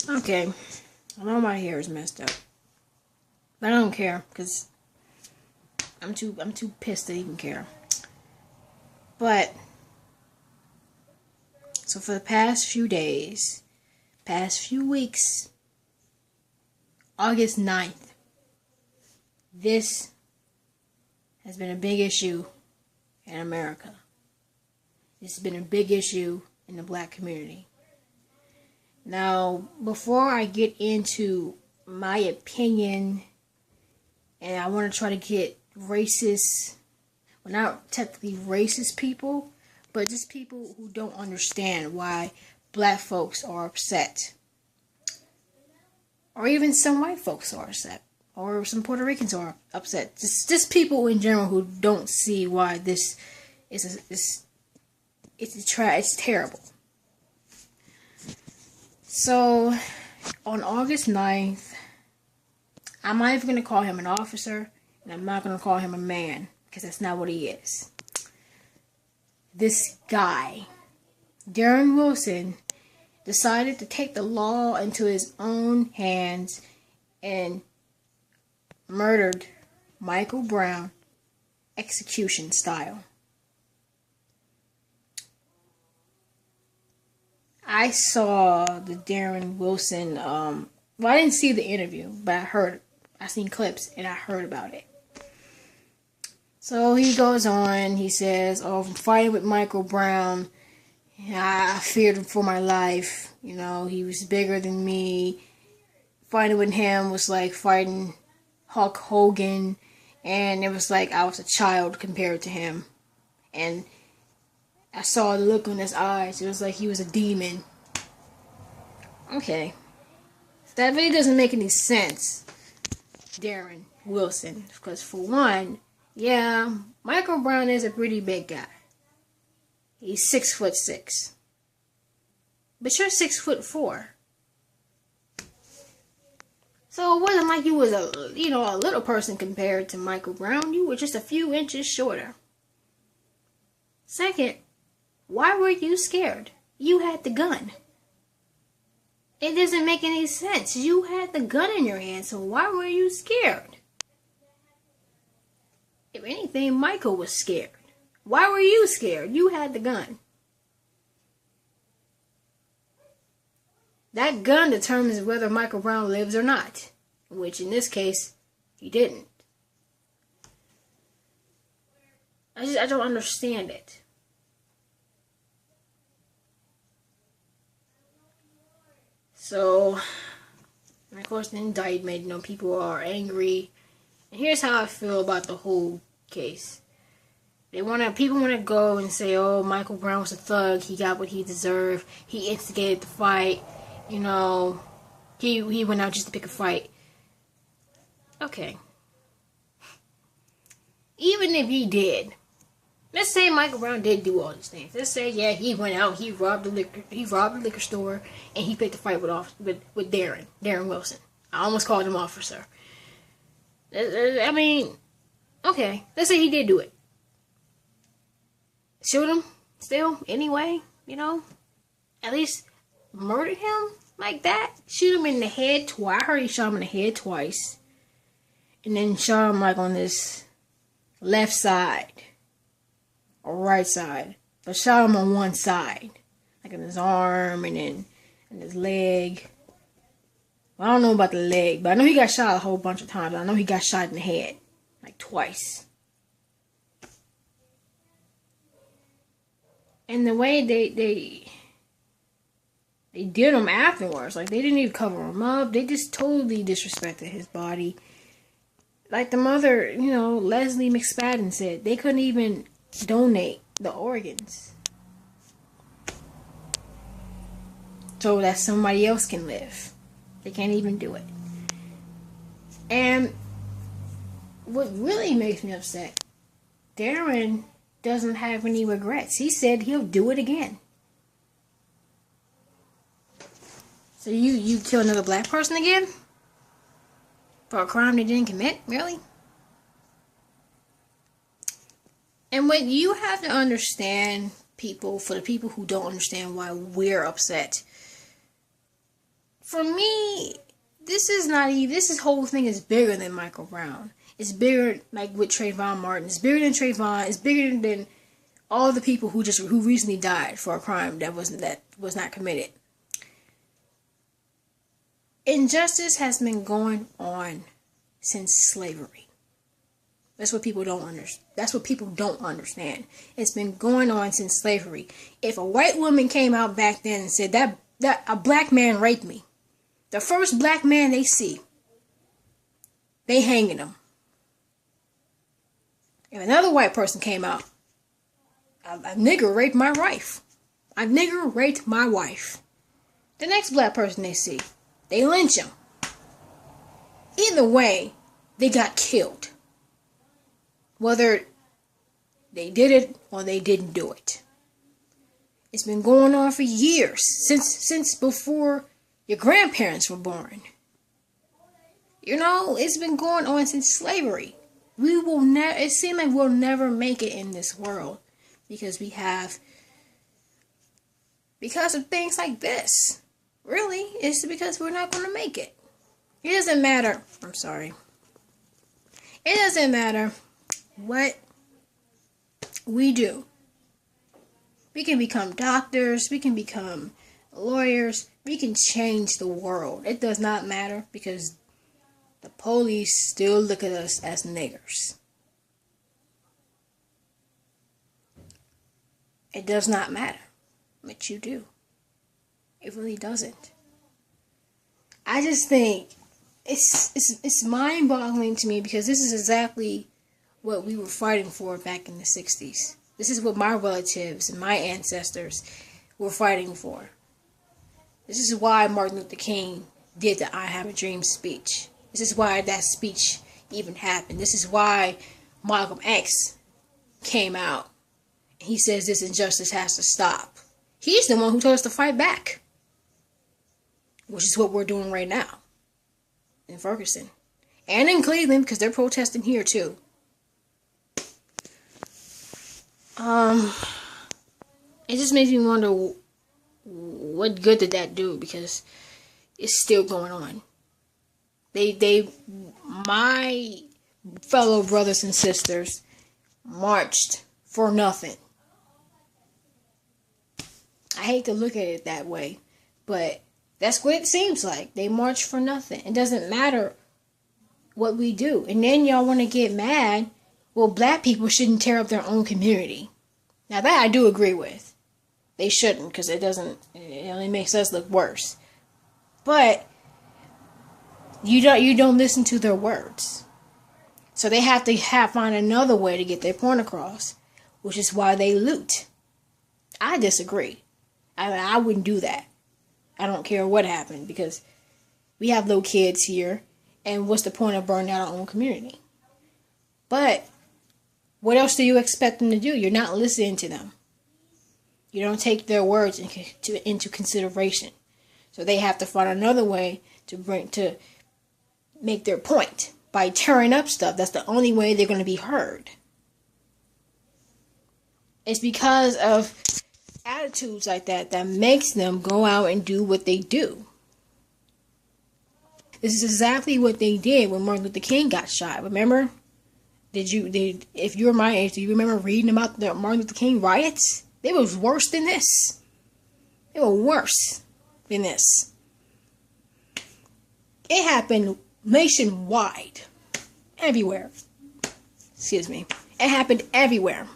Okay, I know my hair is messed up, but I don't care because I'm too pissed to even care. But so for the past few days, past few weeks, August 9th, this has been a big issue in America. This has been a big issue in the black community. Now, before I get into my opinion, and I want to try to get racist, well, not technically racist people, but just people who don't understand why black folks are upset. Or even some white folks are upset. Or some Puerto Ricans are upset. Just people in general who don't see why this is it's terrible. So, on August 9th, I'm not even going to call him an officer, and I'm not going to call him a man, because that's not what he is. This guy, Darren Wilson, decided to take the law into his own hands and murdered Michael Brown execution style. I saw the Darren Wilson, well, I didn't see the interview, but I seen clips and I heard about it. So he goes on, he says, I'm fighting with Michael Brown. I feared him for my life. You know, he was bigger than me. Fighting with him was like fighting Hulk Hogan, and it was like I was a child compared to him. And I saw the look on his eyes. It was like he was a demon. Okay. That really doesn't make any sense, Darren Wilson. Because for one, yeah, Michael Brown is a pretty big guy. He's 6'6". But you're 6'4". So it wasn't like you was a little person compared to Michael Brown. You were just a few inches shorter. Second, why were you scared? You had the gun. It doesn't make any sense. You had the gun in your hand, so why were you scared? If anything, Michael was scared. Why were you scared? You had the gun. That gun determines whether Michael Brown lives or not, which in this case, he didn't. I don't understand it. So, and of course, the indictment, people are angry. And here's how I feel about the whole case. People want to go and say, oh, Michael Brown was a thug. He got what he deserved. He instigated the fight. He went out just to pick a fight. Okay. Even if he did, let's say Michael Brown did do all these things. Let's say, yeah, he went out, he robbed the liquor store, and he picked a fight with Darren Wilson. I almost called him officer. I mean, okay, let's say he did do it. Shoot him still, anyway, at least murdered him like that. Shoot him in the head twice. I heard he shot him in the head twice. And then shot him like on this left side or right side. But shot him on one side. Like in his arm and then in his leg. Well, I don't know about the leg, but I know he got shot a whole bunch of times. I know he got shot in the head. Like twice. And the way they did him afterwards, like they didn't even cover him up. They just totally disrespected his body. Like the mother, Leslie McSpadden said, they couldn't even donate the organs so that somebody else can live. They can't even do it. And what really makes me upset, Darren doesn't have any regrets. He said he'll do it again. So you kill another black person again? For a crime they didn't commit? Really? And what you have to understand, for the people who don't understand why we're upset. For me, this whole thing is bigger than Michael Brown. It's bigger, like with Trayvon Martin. It's bigger than Trayvon. It's bigger than all the people who recently died for a crime that was not committed. Injustice has been going on since slavery. That's what people don't understand. It's been going on since slavery. If a white woman came out back then and said that a black man raped me, the first black man they see, they hanging him. If another white person came out, a nigger raped my wife. A nigger raped my wife. The next black person they see, they lynch him. Either way, they got killed. Whether they did it or they didn't do it. It's been going on for years, since before your grandparents were born. You know, it's been going on since slavery. It seems like we'll never make it in this world because of things like this. Really, it's because we're not going to make it. It doesn't matter. I'm sorry. It doesn't matter what we do. We can become doctors. We can become lawyers. We can change the world. It does not matter because the police still look at us as niggers. It does not matter what you do. It really doesn't. I just think it's mind-boggling to me because this is exactly what we were fighting for back in the 60s. This is what my relatives and my ancestors were fighting for. This is why Martin Luther King did the I Have a Dream speech. This is why that speech even happened. This is why Malcolm X came out. He says this injustice has to stop. He's the one who told us to fight back. Which is what we're doing right now. In Ferguson. And in Cleveland, because they're protesting here too. It just makes me wonder what good did that do, because it's still going on. My fellow brothers and sisters marched for nothing. I hate to look at it that way, but that's what it seems like. They march for nothing. It doesn't matter what we do. And then y'all want to get mad. Well, black people shouldn't tear up their own community. Now that I do agree with. They shouldn't, because it only makes us look worse. But you don't listen to their words. So they have to find another way to get their point across, which is why they loot. I disagree. I wouldn't do that. I don't care what happened, because we have little kids here, and what's the point of burning out our own community? But what else do you expect them to do? You're not listening to them. You don't take their words into consideration. So they have to find another way to make their point by tearing up stuff. That's the only way they're going to be heard. It's because of attitudes like that makes them go out and do what they do. This is exactly what they did when Martin Luther King got shot. Remember? If you're my age, do you remember reading about the Martin Luther King riots? They were worse than this. They were worse than this. It happened nationwide. Everywhere. Excuse me. It happened everywhere.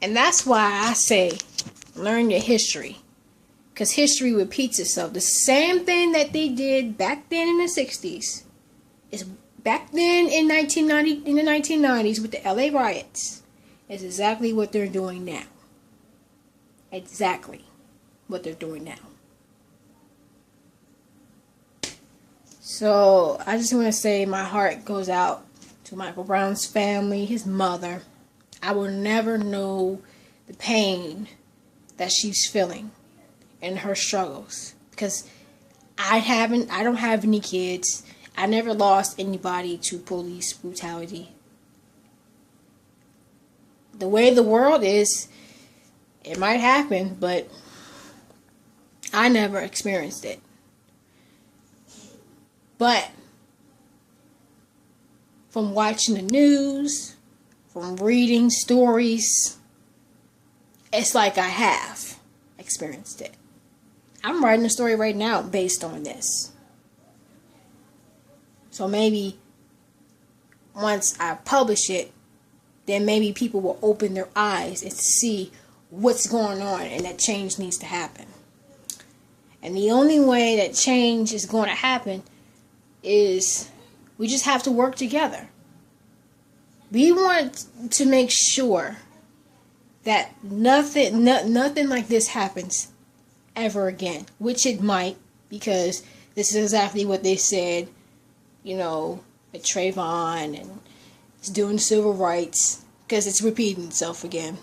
And that's why I say, learn your history. Because history repeats itself. The same thing that they did back then in the 60s is back then in the 1990s with the LA riots is exactly what they're doing now. Exactly what they're doing now. So I just want to say my heart goes out to Michael Brown's family, his mother. I will never know the pain that she's feeling and her struggles, because I don't have any kids. I never lost anybody to police brutality. The way the world is, it might happen, but I never experienced it. But from watching the news, from reading stories, it's like I have experienced it. I'm writing a story right now based on this. So maybe once I publish it, then maybe people will open their eyes and see what's going on and that change needs to happen. And the only way that change is going to happen is we just have to work together. We want to make sure that nothing like this happens ever again, which it might, because this is exactly what they said, you know, at Trayvon, and it's doing civil rights, because it's repeating itself again.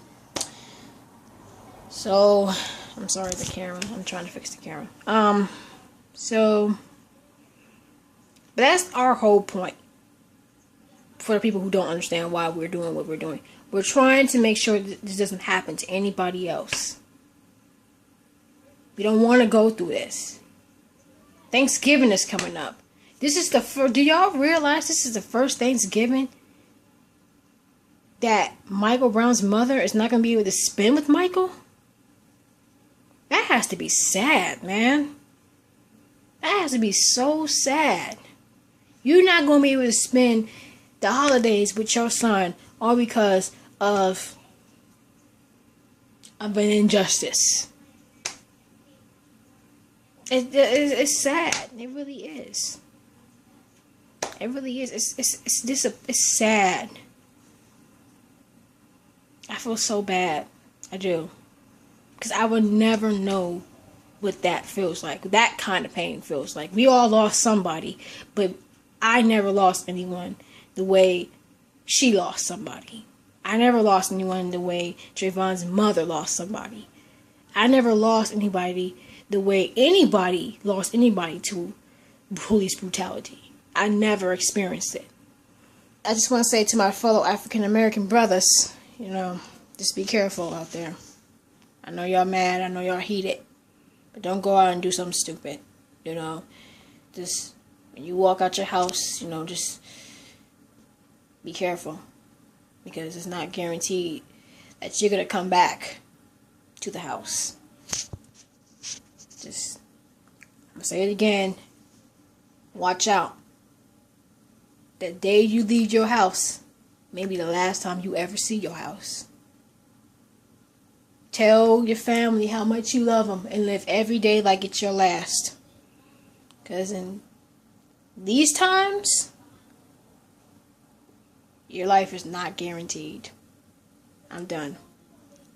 So, I'm sorry, the camera. I'm trying to fix the camera. But that's our whole point. For the people who don't understand why we're doing what we're doing. We're trying to make sure that this doesn't happen to anybody else. We don't want to go through this. Thanksgiving is coming up. This is the first. Do y'all realize this is the first Thanksgiving that Michael Brown's mother is not going to be able to spend with Michael? That has to be sad, man. That has to be so sad. You're not going to be able to spend the holidays with your son all because of an injustice. It's sad. It really is. It really is. It's sad. I feel so bad. I do. Because I would never know what that feels like. That kind of pain feels like. We all lost somebody, but I never lost anyone the way she lost somebody. I never lost anyone the way Trayvon's mother lost somebody. I never lost anybody the way anybody lost anybody to police brutality. I never experienced it. I just want to say to my fellow African American brothers, you know, just be careful out there. I know y'all mad, I know y'all heated, but don't go out and do something stupid, you know. Just, when you walk out your house, you know, just be careful, because it's not guaranteed that you're going to come back to the house. Just, I'm going to say it again, watch out. The day you leave your house may be the last time you ever see your house. Tell your family how much you love them and live every day like it's your last. Because in these times, your life is not guaranteed. I'm done.